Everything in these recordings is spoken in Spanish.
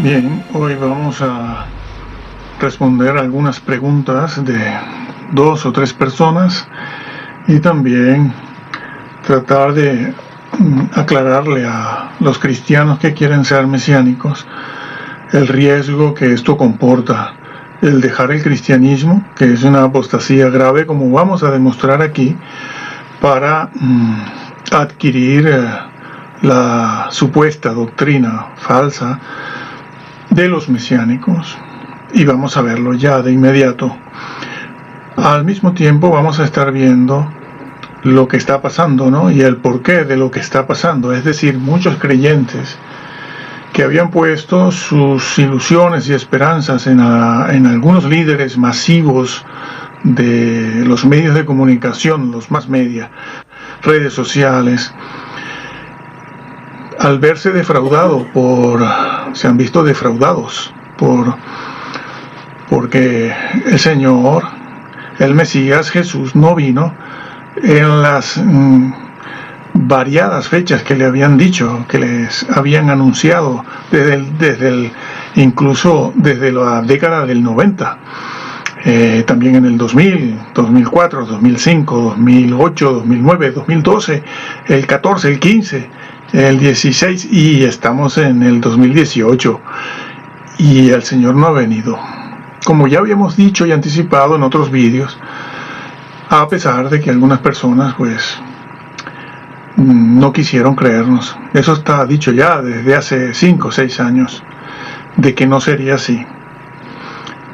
Bien, hoy vamos a responder algunas preguntas de 2 o 3 personas y también tratar de aclararle a los cristianos que quieren ser mesiánicos el riesgo que esto comporta, el dejar el cristianismo, que es una apostasía grave, como vamos a demostrar aquí, para adquirir la supuesta doctrina falsa de los mesiánicos, y vamos a verlo ya de inmediato. Al mismo tiempo vamos a estar viendo lo que está pasando, ¿no? Y el porqué de lo que está pasando, es decir, muchos creyentes que habían puesto sus ilusiones y esperanzas en algunos líderes masivos de los medios de comunicación, los más media, redes sociales, al verse defraudados se han visto defraudados porque el Señor, el Mesías Jesús, no vino en las variadas fechas que le habían dicho, que les habían anunciado incluso desde la década del 90. También en el 2000, 2004, 2005, 2008, 2009, 2012, el 14, el 15, el 16 y estamos en el 2018 y el Señor no ha venido. Como ya habíamos dicho y anticipado en otros vídeos, a pesar de que algunas personas pues no quisieron creernos. Eso está dicho ya desde hace 5 o 6 años, de que no sería así.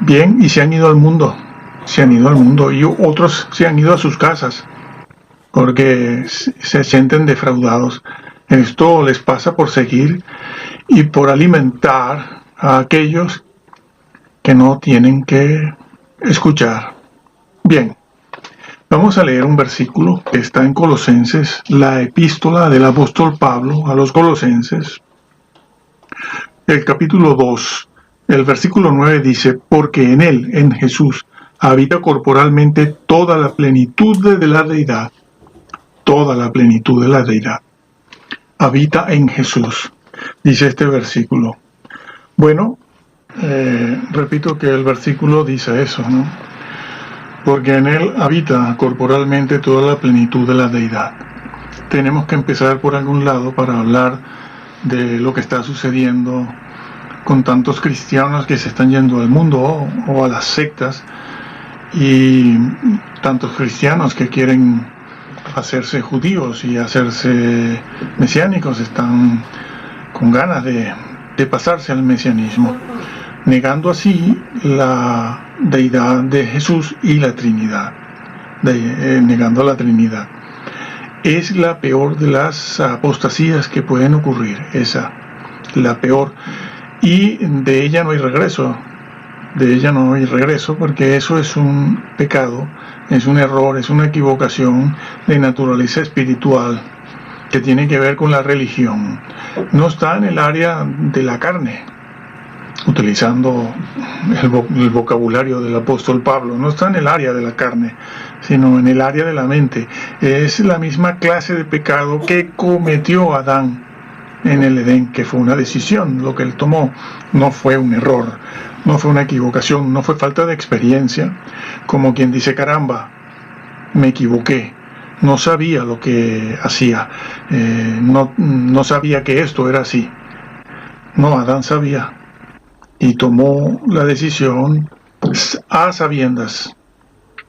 Bien, y se han ido al mundo, y otros se han ido a sus casas, porque se sienten defraudados. Esto les pasa por seguir y por alimentar a aquellos que no tienen que escuchar. Bien, vamos a leer un versículo que está en Colosenses, la epístola del apóstol Pablo a los Colosenses, el capítulo 2, el versículo 9 dice: porque en él, en Jesús, habita corporalmente toda la plenitud de la deidad. Toda la plenitud de la deidad habita en Jesús, dice este versículo. Bueno, repito que el versículo dice eso, ¿no? Porque en él habita corporalmente toda la plenitud de la deidad. Tenemos que empezar por algún lado para hablar de lo que está sucediendo con tantos cristianos que se están yendo al mundo o a las sectas, y tantos cristianos que quieren hacerse judíos y hacerse mesiánicos, están con ganas de pasarse al mesianismo, negando así la deidad de Jesús y la Trinidad, negando la Trinidad. Es la peor de las apostasías que pueden ocurrir, la peor, y de ella no hay regreso. Porque eso es un pecado, es un error, es una equivocación de naturaleza espiritual que tiene que ver con la religión. No está en el área de la carne, utilizando el vocabulario del apóstol Pablo, no está en el área de la carne, sino en el área de la mente. Es la misma clase de pecado que cometió Adán en el Edén, que fue una decisión, lo que él tomó. No fue un error, no fue una equivocación, no fue falta de experiencia, como quien dice: caramba, me equivoqué, no sabía lo que hacía, no sabía que esto era así. No, Adán sabía y tomó la decisión a sabiendas,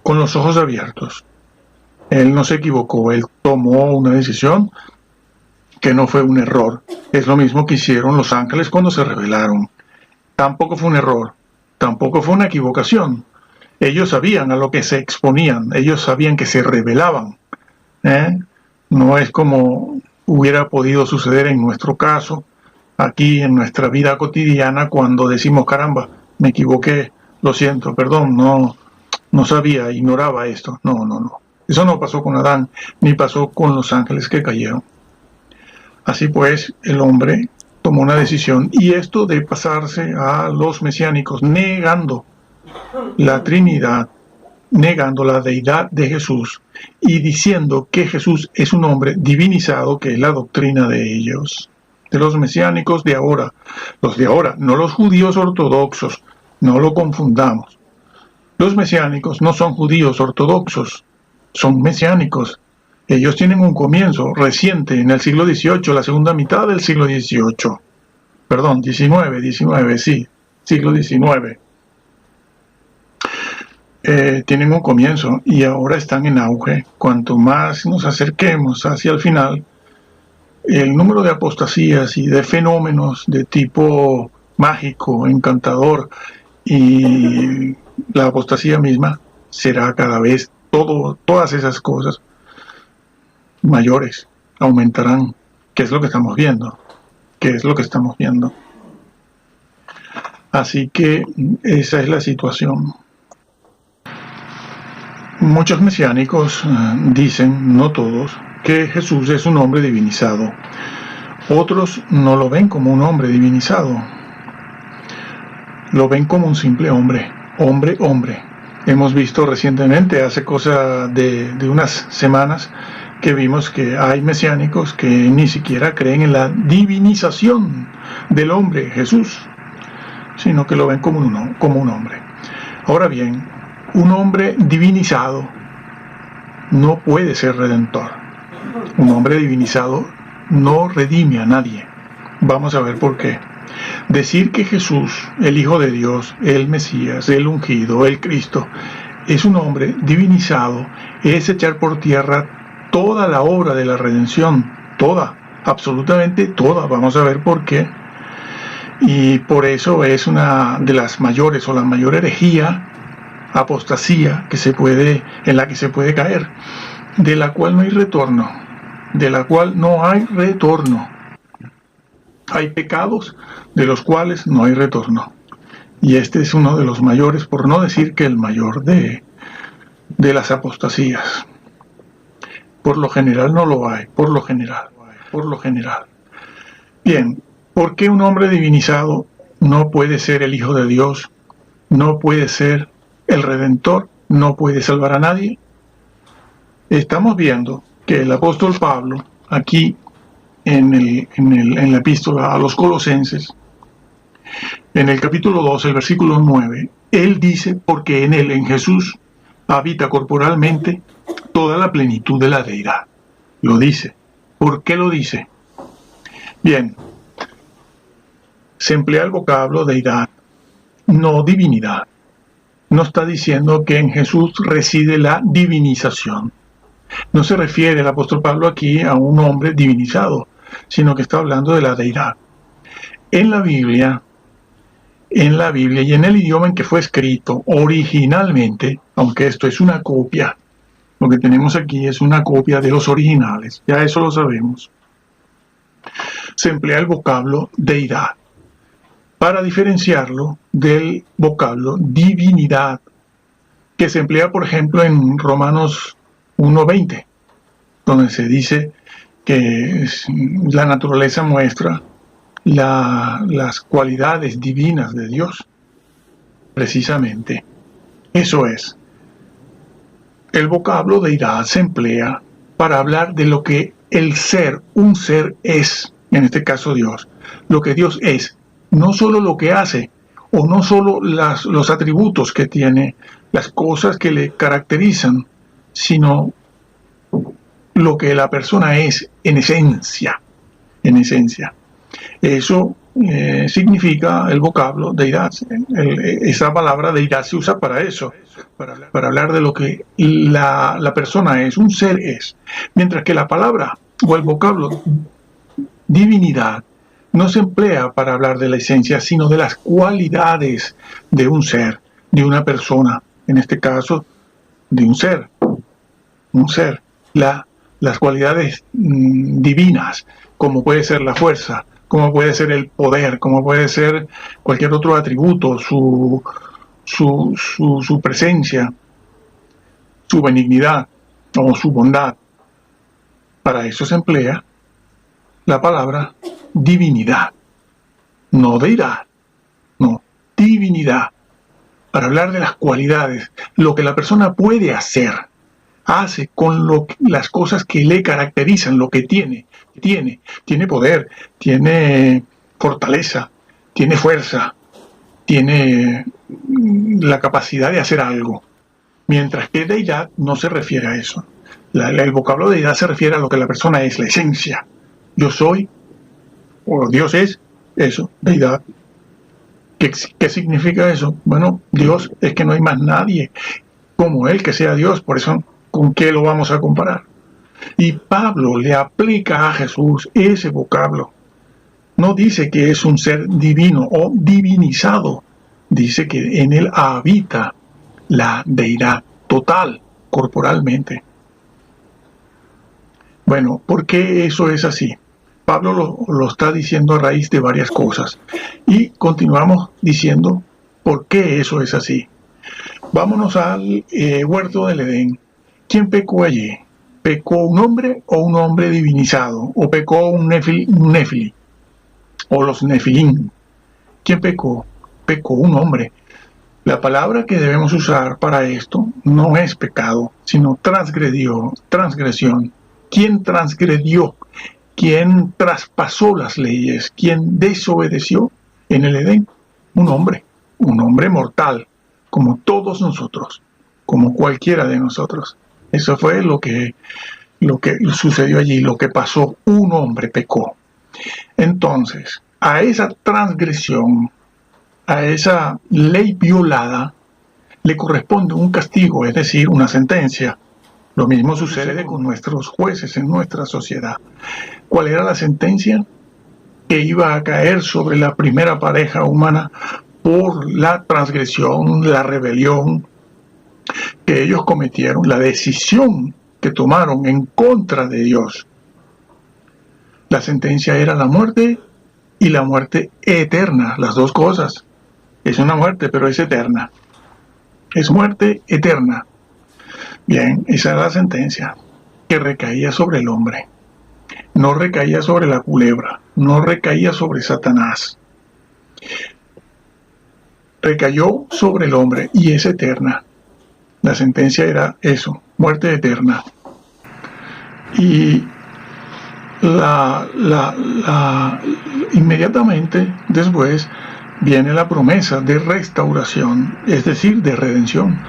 con los ojos abiertos. Él no se equivocó, él tomó una decisión que no fue un error. Es lo mismo que hicieron los ángeles cuando se rebelaron. Tampoco fue un error, tampoco fue una equivocación. Ellos sabían a lo que se exponían, ellos sabían que se rebelaban. No es como hubiera podido suceder en nuestro caso, aquí en nuestra vida cotidiana, cuando decimos: caramba, me equivoqué, lo siento, perdón, no sabía, ignoraba esto. No. Eso no pasó con Adán, ni pasó con los ángeles que cayeron. Así pues, el hombre tomó una decisión, y esto de pasarse a los mesiánicos, negando la Trinidad, negando la deidad de Jesús y diciendo que Jesús es un hombre divinizado, que es la doctrina de ellos. de los mesiánicos de ahora. Los de ahora, no los judíos ortodoxos, no lo confundamos. Los mesiánicos no son judíos ortodoxos, son mesiánicos. Ellos tienen un comienzo reciente en el siglo XVIII, la segunda mitad del siglo XVIII. Perdón, XIX, sí, siglo XIX. Tienen un comienzo y ahora están en auge. Cuanto más nos acerquemos hacia el final, el número de apostasías y de fenómenos de tipo mágico, encantador y la apostasía misma será cada vez todas esas cosas mayores, aumentarán. ¿Qué es lo que estamos viendo? ¿Qué es lo que estamos viendo? Así que esa es la situación. Muchos mesiánicos dicen, no todos, que Jesús es un hombre divinizado. Otros no lo ven como un hombre divinizado. Lo ven como un simple hombre. Hombre. Hemos visto recientemente, hace cosa de unas semanas, que vimos que hay mesiánicos que ni siquiera creen en la divinización del hombre Jesús, sino que lo ven como un hombre. Ahora bien, un hombre divinizado no puede ser redentor. Un hombre divinizado no redime a nadie. Vamos a ver por qué. Decir que Jesús, el Hijo de Dios, el Mesías, el ungido, el Cristo, es un hombre divinizado, es echar por tierra toda la obra de la redención, toda, absolutamente toda. Vamos a ver por qué. Y por eso es una de las mayores o la mayor herejía, apostasía en la que se puede caer, de la cual no hay retorno, Hay pecados de los cuales no hay retorno. Y este es uno de los mayores, por no decir que el mayor de las apostasías. Por lo general no lo hay, por lo general. Bien, ¿por qué un hombre divinizado no puede ser el Hijo de Dios? No puede ser el Redentor, no puede salvar a nadie. Estamos viendo que el apóstol Pablo, aquí en la epístola a los Colosenses, en el capítulo 2, el versículo 9, él dice, porque en él, en Jesús, habita corporalmente toda la plenitud de la deidad. Lo dice. ¿Por qué lo dice? Bien, se emplea el vocablo deidad, no divinidad. No está diciendo que en Jesús reside la divinización. No se refiere el apóstol Pablo aquí a un hombre divinizado, sino que está hablando de la deidad. En la Biblia y en el idioma en que fue escrito originalmente, aunque esto es una copia, lo que tenemos aquí es una copia de los originales, ya eso lo sabemos, se emplea el vocablo deidad para diferenciarlo del vocablo divinidad, que se emplea, por ejemplo, en Romanos 1:20, donde se dice que la naturaleza muestra las cualidades divinas de Dios. Precisamente, eso es. El vocablo deidad se emplea para hablar de lo que un ser es, en este caso Dios, lo que Dios es, no solo lo que hace, o no solo los atributos que tiene, las cosas que le caracterizan, sino lo que la persona es en esencia. Eso significa el vocablo deidad. Esa palabra deidad se usa para eso, para hablar de lo que la persona es, un ser es. Mientras que la palabra o el vocablo divinidad no se emplea para hablar de la esencia, sino de las cualidades de un ser, de una persona, en este caso, de un ser. Las cualidades divinas, como puede ser la fuerza, como puede ser el poder, como puede ser cualquier otro atributo, su presencia, su benignidad o su bondad. Para eso se emplea la palabra divinidad, no deidad, no, divinidad, para hablar de las cualidades, lo que la persona puede hace con las cosas que le caracterizan, lo que tiene tiene poder, tiene fortaleza, tiene fuerza, tiene la capacidad de hacer algo. Mientras que deidad no se refiere a eso. El vocablo deidad se refiere a lo que la persona es, la esencia. Yo soy, o Dios es, eso, deidad. ¿Qué significa eso? Bueno, Dios es que no hay más nadie como Él que sea Dios, por eso, ¿con qué lo vamos a comparar? Y Pablo le aplica a Jesús ese vocablo. No dice que es un ser divino o divinizado, dice que en Él habita la deidad total, corporalmente. Bueno, ¿por qué eso es así? Pablo lo está diciendo a raíz de varias cosas. Y continuamos diciendo por qué eso es así. Vámonos al huerto del Edén. ¿Quién pecó allí? ¿Pecó un hombre o un hombre divinizado? ¿O pecó un nefili? ¿O los nefilim? ¿Quién pecó? Pecó un hombre. La palabra que debemos usar para esto no es pecado, sino transgresión. ¿Quién transgredió? ¿Quién traspasó las leyes? ¿Quién desobedeció en el Edén? Un hombre mortal, como todos nosotros, como cualquiera de nosotros. Eso fue lo que sucedió allí, lo que pasó. Un hombre pecó. Entonces, a esa transgresión, a esa ley violada, le corresponde un castigo, es decir, una sentencia. Lo mismo sucede con nuestros jueces en nuestra sociedad. ¿Cuál era la sentencia? Que iba a caer sobre la primera pareja humana por la transgresión, la rebelión que ellos cometieron, la decisión que tomaron en contra de Dios. La sentencia era la muerte y la muerte eterna, las dos cosas. Es una muerte, pero es eterna. Es muerte eterna. Bien, esa era la sentencia que recaía sobre el hombre. No recaía sobre la culebra, no recaía sobre Satanás. Recayó sobre el hombre y es eterna. La sentencia era eso, muerte eterna. Y inmediatamente después viene la promesa de restauración, es decir, de redención,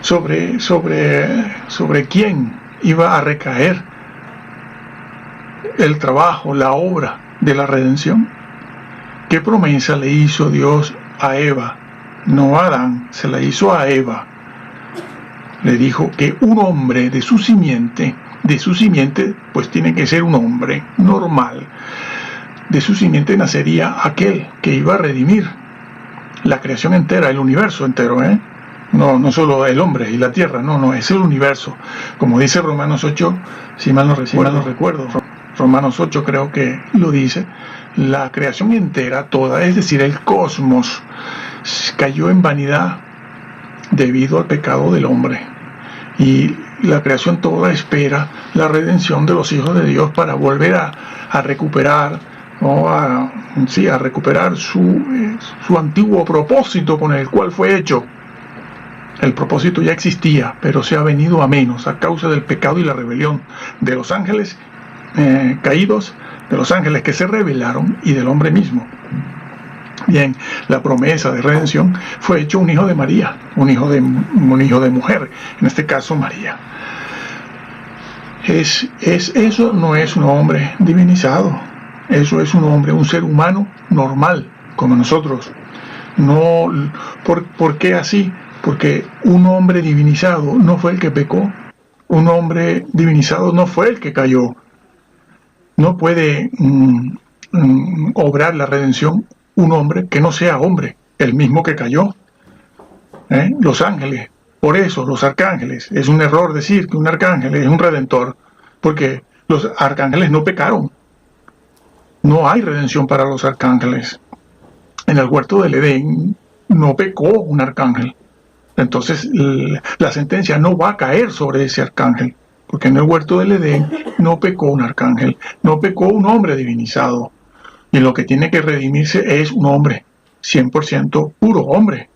sobre quién iba a recaer el trabajo, la obra de la redención. ¿Qué promesa le hizo Dios a Eva? No a Adán, se la hizo a Eva. Le dijo que un hombre de su simiente, pues tiene que ser un hombre normal. De su simiente nacería aquel que iba a redimir la creación entera, el universo entero, No solo el hombre y la tierra, no, es el universo. Como dice Romanos 8, si mal no recuerdo, Romanos 8 creo que lo dice, la creación entera, toda, es decir, el cosmos, cayó en vanidad debido al pecado del hombre. Y la creación toda espera la redención de los hijos de Dios para volver a recuperar, a recuperar su antiguo propósito con el cual fue hecho. El propósito ya existía, pero se ha venido a menos a causa del pecado y la rebelión de los ángeles caídos, de los ángeles que se rebelaron y del hombre mismo. Bien, la promesa de redención fue hecho un hijo de María, un hijo de mujer, en este caso María. Eso no es un hombre divinizado, eso es un hombre, un ser humano normal, como nosotros. No, ¿por qué así? Porque un hombre divinizado no fue el que pecó, un hombre divinizado no fue el que cayó. No puede obrar la redención un hombre que no sea hombre, el mismo que cayó. Los ángeles, por eso los arcángeles, es un error decir que un arcángel es un redentor, porque los arcángeles no pecaron. No hay redención para los arcángeles. En el huerto del Edén no pecó un arcángel. Entonces la sentencia no va a caer sobre ese arcángel, porque en el huerto del Edén no pecó un arcángel, no pecó un hombre divinizado. Y lo que tiene que redimirse es un hombre, 100% puro hombre.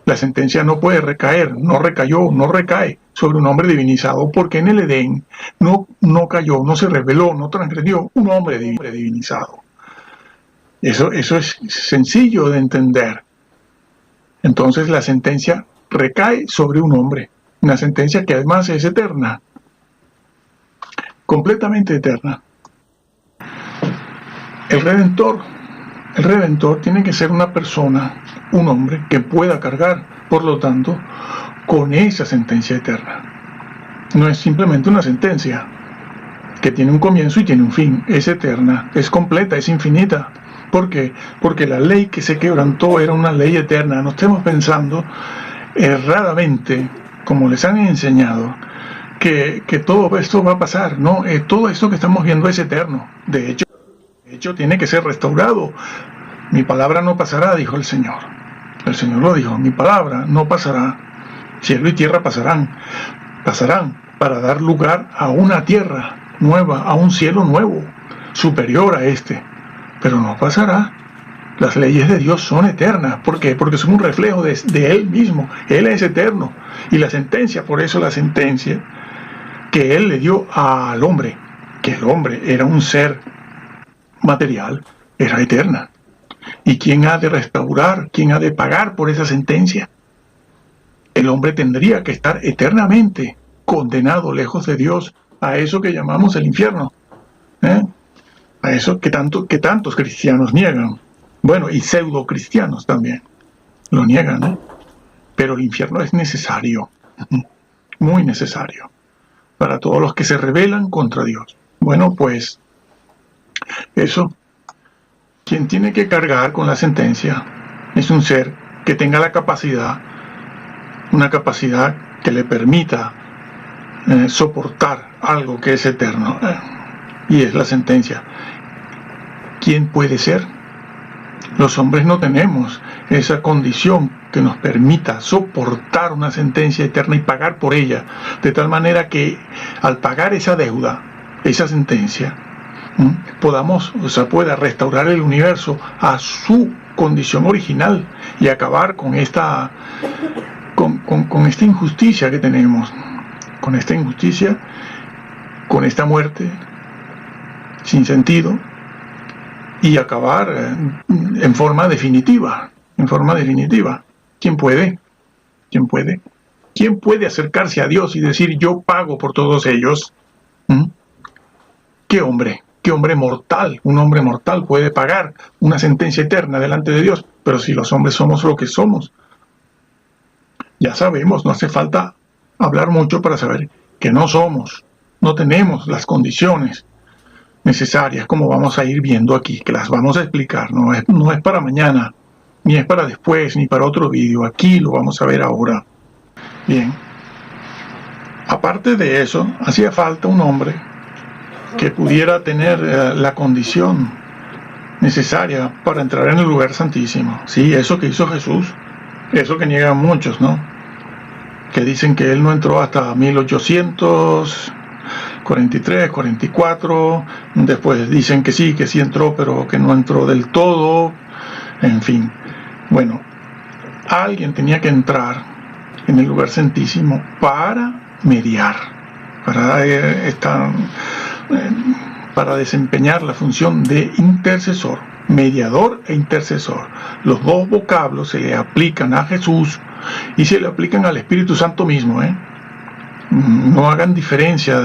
La sentencia no puede recaer, no recayó, no recae sobre un hombre divinizado, porque en el Edén no cayó, no se reveló, no transgredió un hombre divinizado. Eso es sencillo de entender. Entonces la sentencia recae sobre un hombre, una sentencia que además es eterna, completamente eterna. El Redentor tiene que ser una persona, un hombre que pueda cargar, por lo tanto, con esa sentencia eterna. No es simplemente una sentencia que tiene un comienzo y tiene un fin, es eterna, es completa, es infinita. ¿Por qué? Porque la ley que se quebrantó era una ley eterna. No estemos pensando erradamente, como les han enseñado, que todo esto va a pasar. No, todo esto que estamos viendo es eterno. De hecho, tiene que ser restaurado. Mi palabra no pasará, dijo el Señor. El Señor lo dijo, mi palabra no pasará. Cielo y tierra pasarán para dar lugar a una tierra nueva, a un cielo nuevo, superior a este. Pero no pasará. Las leyes de Dios son eternas. ¿Por qué? Porque son un reflejo de Él mismo. Él es eterno. Y la sentencia, por eso la sentencia que Él le dio al hombre, que el hombre era un ser material, era eterna. ¿Y quién ha de restaurar? ¿Quién ha de pagar por esa sentencia? El hombre tendría que estar eternamente condenado lejos de Dios a eso que llamamos el infierno. A eso que tantos cristianos niegan. Bueno, y pseudo cristianos también lo niegan, ¿no? Pero el infierno es necesario, muy necesario, para todos los que se rebelan contra Dios. Bueno, pues eso, quien tiene que cargar con la sentencia es un ser que tenga la capacidad, una capacidad que le permita soportar algo que es eterno, y es la sentencia. ¿Quién puede ser? Los hombres no tenemos esa condición que nos permita soportar una sentencia eterna y pagar por ella, de tal manera que al pagar esa deuda, esa sentencia, pueda restaurar el universo a su condición original y acabar con esta injusticia que tenemos, con esta injusticia, con esta muerte sin sentido, y acabar en forma definitiva. ¿Quién puede? ¿Quién puede acercarse a Dios y decir yo pago por todos ellos? ¿Qué hombre mortal, un hombre mortal puede pagar una sentencia eterna delante de Dios? Pero si los hombres somos lo que somos, ya sabemos, no hace falta hablar mucho para saber que no tenemos las condiciones necesarias, como vamos a ir viendo aquí, que las vamos a explicar. No es para mañana, ni es para después, ni para otro vídeo. Aquí lo vamos a ver ahora. Bien. Aparte de eso, hacía falta un hombre que pudiera tener la condición necesaria para entrar en el lugar santísimo. Sí, eso que hizo Jesús, eso que niegan muchos, ¿no? Que dicen que Él no entró hasta 1843, 44, después dicen que sí entró, pero que no entró del todo, en fin. Bueno, alguien tenía que entrar en el lugar santísimo para mediar, para desempeñar la función de intercesor, mediador e intercesor. Los dos vocablos se le aplican a Jesús y se le aplican al Espíritu Santo mismo, No hagan diferencia,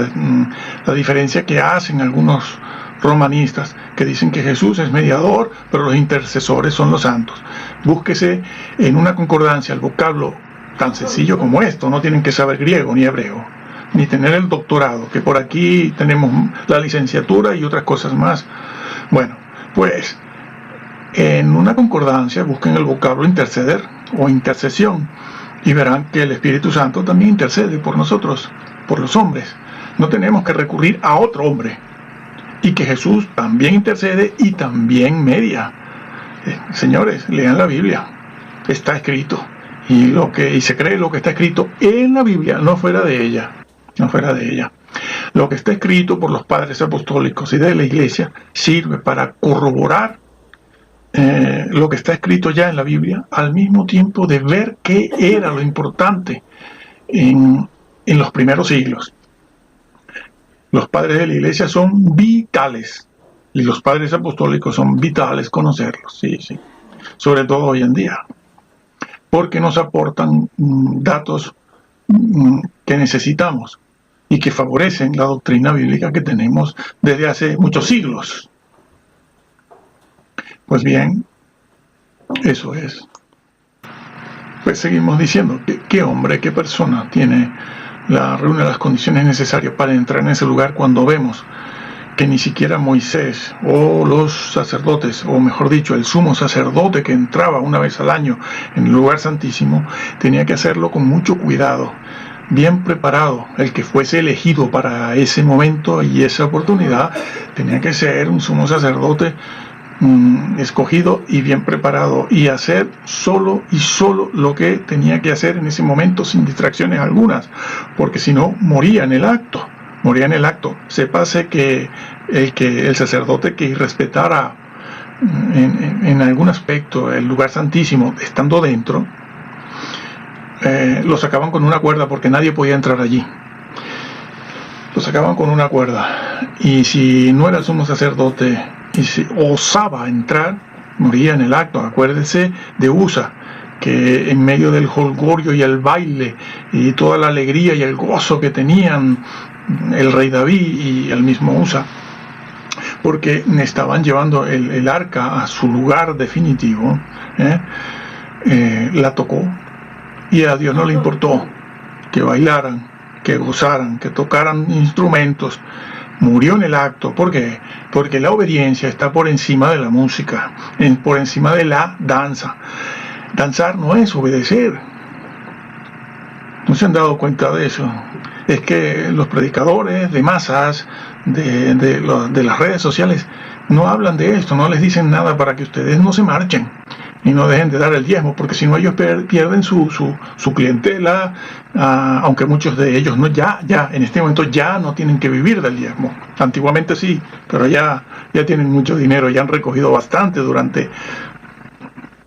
la diferencia que hacen algunos romanistas, que dicen que Jesús es mediador, pero los intercesores son los santos. Búsquese en una concordancia el vocablo tan sencillo como esto. No tienen que saber griego ni hebreo, ni tener el doctorado, que por aquí tenemos la licenciatura y otras cosas más. Bueno, pues en una concordancia busquen el vocablo interceder o intercesión y verán que el Espíritu Santo también intercede por nosotros, por los hombres. No tenemos que recurrir a otro hombre, y que Jesús también intercede y también media. Señores, lean la Biblia, está escrito, y se cree lo que está escrito en la Biblia, no fuera de ella. Lo que está escrito por los padres apostólicos y de la Iglesia sirve para corroborar lo que está escrito ya en la Biblia, al mismo tiempo de ver qué era lo importante en en los primeros siglos. Los padres de la iglesia son vitales y los padres apostólicos son vitales conocerlos, sí, sí. Sobre todo hoy en día, porque nos aportan datos que necesitamos y que favorecen la doctrina bíblica que tenemos desde hace muchos siglos. Pues bien, eso es. Pues seguimos diciendo, ¿qué hombre, qué persona reúne las condiciones necesarias para entrar en ese lugar cuando vemos que ni siquiera Moisés o los sacerdotes, o mejor dicho, el sumo sacerdote que entraba una vez al año en el lugar santísimo, tenía que hacerlo con mucho cuidado, bien preparado? El que fuese elegido para ese momento y esa oportunidad tenía que ser un sumo sacerdote escogido y bien preparado, y hacer solo lo que tenía que hacer en ese momento sin distracciones algunas, porque si no moría en el acto. Sépase que el sacerdote que irrespetara en algún aspecto el lugar santísimo estando dentro, lo sacaban con una cuerda porque nadie podía entrar allí. Lo sacaban con una cuerda, y si no era el sumo sacerdote y si osaba entrar, moría en el acto. Acuérdese de Usa, que en medio del jolgorio y el baile y toda la alegría y el gozo que tenían el rey David y el mismo Usa, porque estaban llevando el arca a su lugar definitivo, la tocó, y a Dios no le importó que bailaran, que gozaran, que tocaran instrumentos. Murió en el acto. ¿Por qué? Porque la obediencia está por encima de la música, por encima de la danza. Danzar no es obedecer. ¿No se han dado cuenta de eso? Es que los predicadores de masas, de las redes sociales, no hablan de esto, no les dicen nada para que ustedes no se marchen y no dejen de dar el diezmo, porque si no ellos pierden su clientela, aunque muchos de ellos ya en este momento ya no tienen que vivir del diezmo. Antiguamente sí, pero ya tienen mucho dinero, ya han recogido bastante durante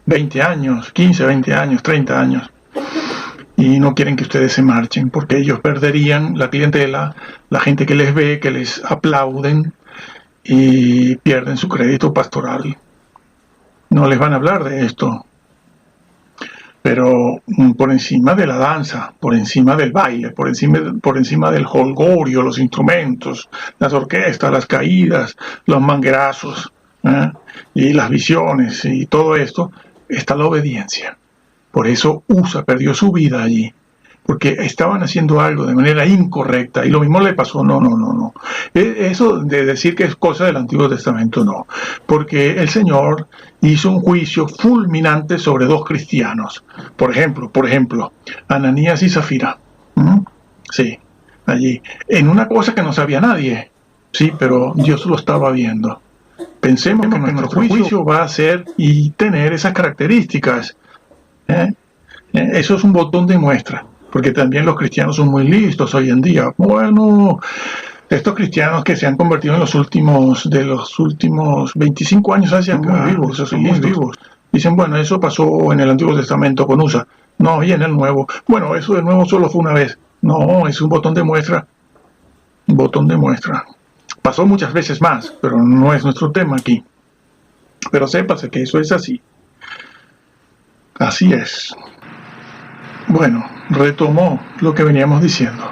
20 años, 15, 20 años, 30 años. Y no quieren que ustedes se marchen, porque ellos perderían la clientela, la gente que les ve, que les aplauden, y pierden su crédito pastoral. No les van a hablar de esto. Pero por encima de la danza, por encima del baile, por encima del jolgorio, los instrumentos, las orquestas, las caídas, los manguerazos, y las visiones y todo esto, está la obediencia. Por eso Usa perdió su vida allí, porque estaban haciendo algo de manera incorrecta, y lo mismo le pasó. No. Eso de decir que es cosa del Antiguo Testamento, no, porque el Señor hizo un juicio fulminante sobre dos cristianos. Por ejemplo, Ananías y Zafira. Sí, allí, en una cosa que no sabía nadie, sí, pero Dios lo estaba viendo. Pensemos que nuestro juicio va a ser y tener esas características. Eso es un botón de muestra, porque también los cristianos son muy listos hoy en día. Bueno, estos cristianos que se han convertido en los últimos 25 años hacia acá, son muy vivos. Dicen, bueno, eso pasó en el Antiguo Testamento con Usa. No, y en el Nuevo. Bueno, eso de nuevo solo fue una vez. No, es un botón de muestra. Un botón de muestra. Pasó muchas veces más, pero no es nuestro tema aquí. Pero sépase que eso es así. Así es. Bueno, retomó lo que veníamos diciendo.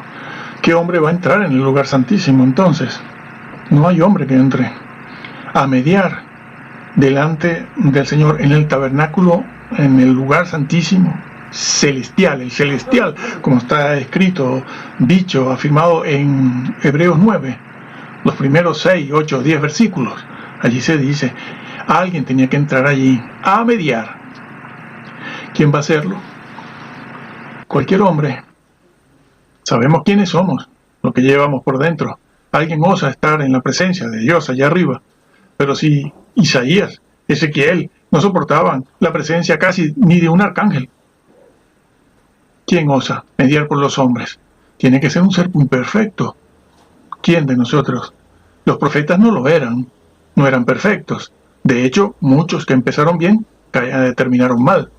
¿Qué hombre va a entrar en el lugar santísimo entonces? No hay hombre que entre a mediar delante del Señor en el tabernáculo, en el lugar santísimo celestial, el celestial, como está escrito, dicho, afirmado en Hebreos 9, los primeros 6, 8, 10 versículos. Allí se dice, alguien tenía que entrar allí a mediar. ¿Quién va a hacerlo? Cualquier hombre. Sabemos quiénes somos, lo que llevamos por dentro. Alguien osa estar en la presencia de Dios allá arriba. Pero si Isaías, Ezequiel, no soportaban la presencia casi ni de un arcángel, ¿quién osa mediar por los hombres? Tiene que ser un ser imperfecto. ¿Quién de nosotros? Los profetas no lo eran, no eran perfectos. De hecho, muchos que empezaron bien terminaron mal.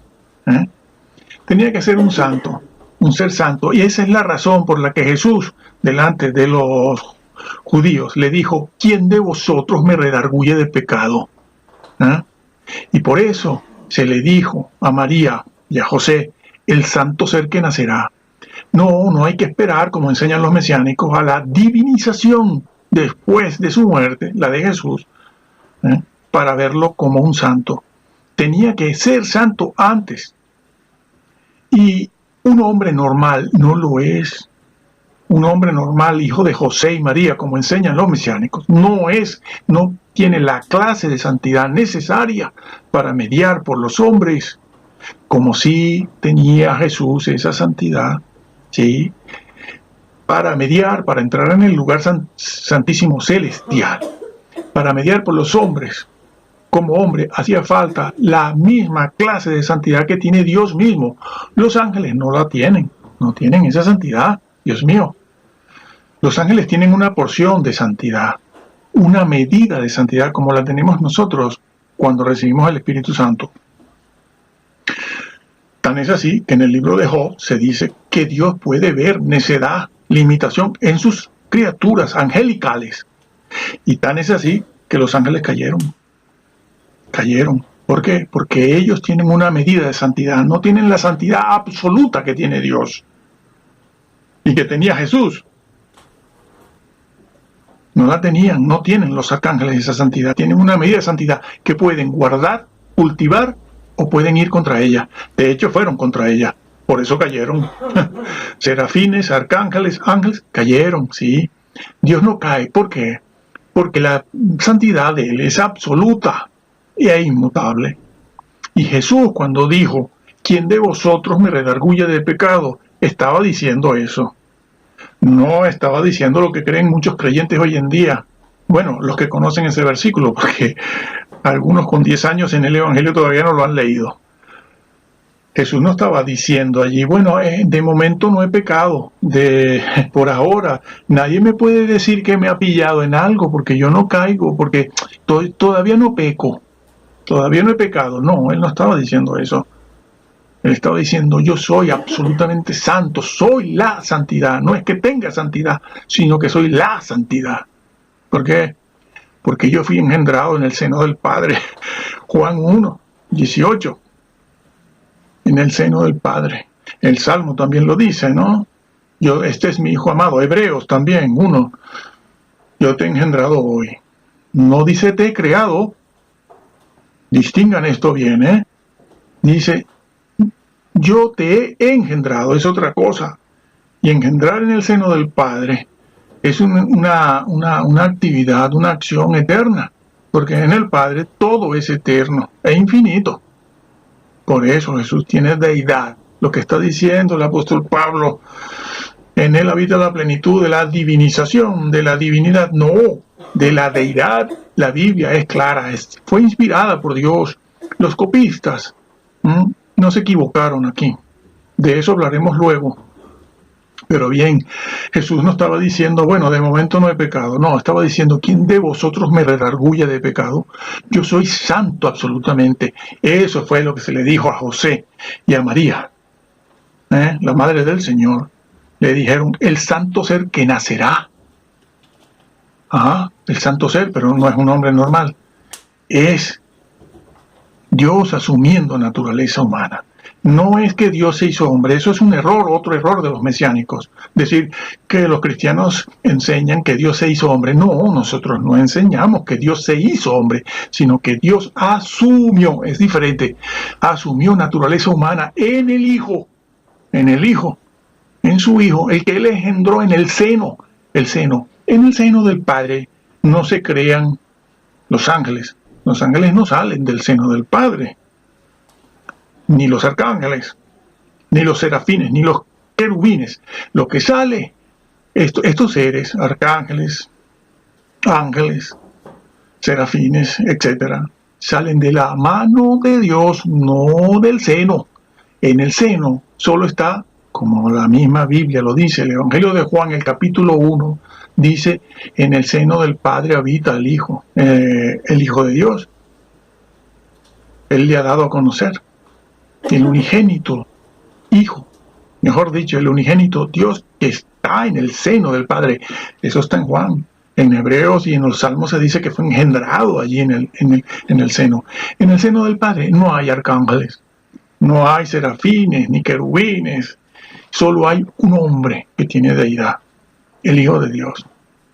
Tenía que ser un santo un ser santo. Y esa es la razón por la que Jesús, delante de los judíos, le dijo: ¿quién de vosotros me redarguye de pecado? ¿Ah? Y por eso se le dijo a María y a José: el santo ser que nacerá. No hay que esperar, como enseñan los mesiánicos, a la divinización después de su muerte, la de Jesús, para verlo como un santo. Tenía que ser santo antes. Y un hombre normal no lo es. Un hombre normal, hijo de José y María, como enseñan los mesiánicos, no tiene la clase de santidad necesaria para mediar por los hombres, como sí tenía Jesús esa santidad, ¿sí? Para mediar, para entrar en el lugar santísimo celestial, para mediar por los hombres. Como hombre hacía falta la misma clase de santidad que tiene Dios mismo. Los ángeles no la tienen, no tienen esa santidad, Dios mío. Los ángeles tienen una porción de santidad, una medida de santidad como la tenemos nosotros cuando recibimos el Espíritu Santo. Tan es así que en el libro de Job se dice que Dios puede ver necedad, limitación en sus criaturas angelicales. Y tan es así que los ángeles cayeron. ¿Por qué? Porque ellos tienen una medida de santidad, no tienen la santidad absoluta que tiene Dios y que tenía Jesús. No la tenían, no tienen los arcángeles esa santidad. Tienen una medida de santidad que pueden guardar, cultivar o pueden ir contra ella. De hecho, fueron contra ella. Por eso cayeron. Serafines, arcángeles, ángeles, cayeron, sí. Dios no cae. ¿Por qué? Porque la santidad de Él es absoluta y es inmutable. Y Jesús, cuando dijo: ¿quién de vosotros me redarguye de pecado?, estaba diciendo eso. No estaba diciendo lo que creen muchos creyentes hoy en día. Bueno, los que conocen ese versículo, porque algunos con 10 años en el Evangelio todavía no lo han leído. Jesús no estaba diciendo allí: bueno, de momento no he pecado, por ahora nadie me puede decir que me ha pillado en algo, porque yo no caigo, porque todavía no peco, todavía no he pecado. No, Él no estaba diciendo eso. Él estaba diciendo: yo soy absolutamente santo, soy la santidad. No es que tenga santidad, sino que soy la santidad. ¿Por qué? Porque yo fui engendrado en el seno del Padre. Juan 1:18. En el seno del Padre. El Salmo también lo dice, ¿no? Este es mi Hijo amado. Hebreos también, 1. Yo te he engendrado hoy. No dice te he creado. Distingan esto bien, ¿eh? Dice: yo te he engendrado, es otra cosa. Y engendrar en el seno del Padre es una actividad, una acción eterna. Porque en el Padre todo es eterno e infinito. Por eso Jesús tiene deidad. Lo que está diciendo el apóstol Pablo: en Él habita la plenitud de la divinización, de la divinidad, no, de la deidad. La Biblia es clara, fue inspirada por Dios. Los copistas no se equivocaron aquí. De eso hablaremos luego. Pero bien, Jesús no estaba diciendo: bueno, de momento no he pecado. No, estaba diciendo: ¿quién de vosotros me redarguye de pecado? Yo soy santo absolutamente. Eso fue lo que se le dijo a José y a María, la madre del Señor. Le dijeron: el santo ser que nacerá. El santo ser, pero no es un hombre normal. Es Dios asumiendo naturaleza humana. No es que Dios se hizo hombre, eso es un error, otro error de los mesiánicos. Decir que los cristianos enseñan que Dios se hizo hombre. No, nosotros no enseñamos que Dios se hizo hombre, sino que Dios asumió, es diferente, asumió naturaleza humana en el Hijo, en su Hijo, el que Él engendró en el seno, en el seno del Padre. No se crean los ángeles no salen del seno del Padre. Ni los arcángeles, ni los serafines, ni los querubines. Lo que sale, estos seres, arcángeles, ángeles, serafines, etc., salen de la mano de Dios, no del seno. En el seno solo está, como la misma Biblia lo dice, el Evangelio de Juan, el capítulo 1, dice: en el seno del Padre habita el Hijo de Dios. Él le ha dado a conocer. El unigénito Hijo mejor dicho, el unigénito Dios que está en el seno del Padre. Eso está en Juan. En Hebreos y en los Salmos se dice que fue engendrado allí en el seno. En el seno del Padre no hay arcángeles, no hay serafines ni querubines, solo hay un hombre que tiene deidad, el Hijo de Dios.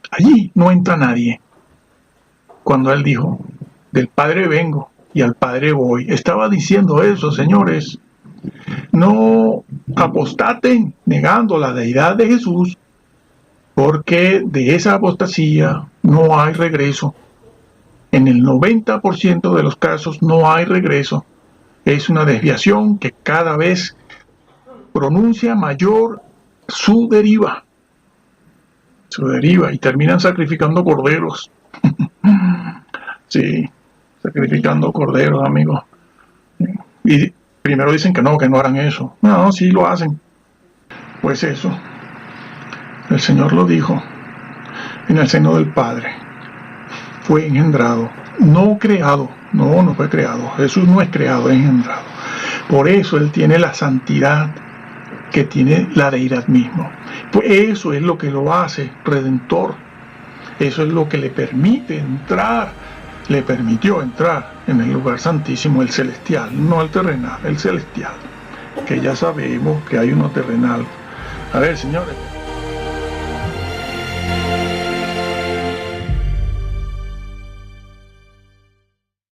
Allí no entra nadie. Cuando él dijo, del Padre vengo y al Padre voy, estaba diciendo eso, señores. No apostaten negando la deidad de Jesús, porque de esa apostasía no hay regreso. En el 90% de los casos no hay regreso. Es una desviación que cada vez pronuncia mayor su deriva. Y terminan sacrificando corderos. Sí, sacrificando corderos, amigos. Y primero dicen que no harán eso. No, sí lo hacen. Pues eso, el Señor lo dijo, en el seno del Padre. Fue engendrado, no creado. No fue creado. Jesús no es creado, es engendrado. Por eso Él tiene la santidad que tiene la deidad mismo. Pues eso es lo que lo hace redentor. Eso es lo que le permite entrar, le permitió entrar en el lugar santísimo, el celestial, no el terrenal, el celestial. Que ya sabemos que hay uno terrenal. A ver, señores.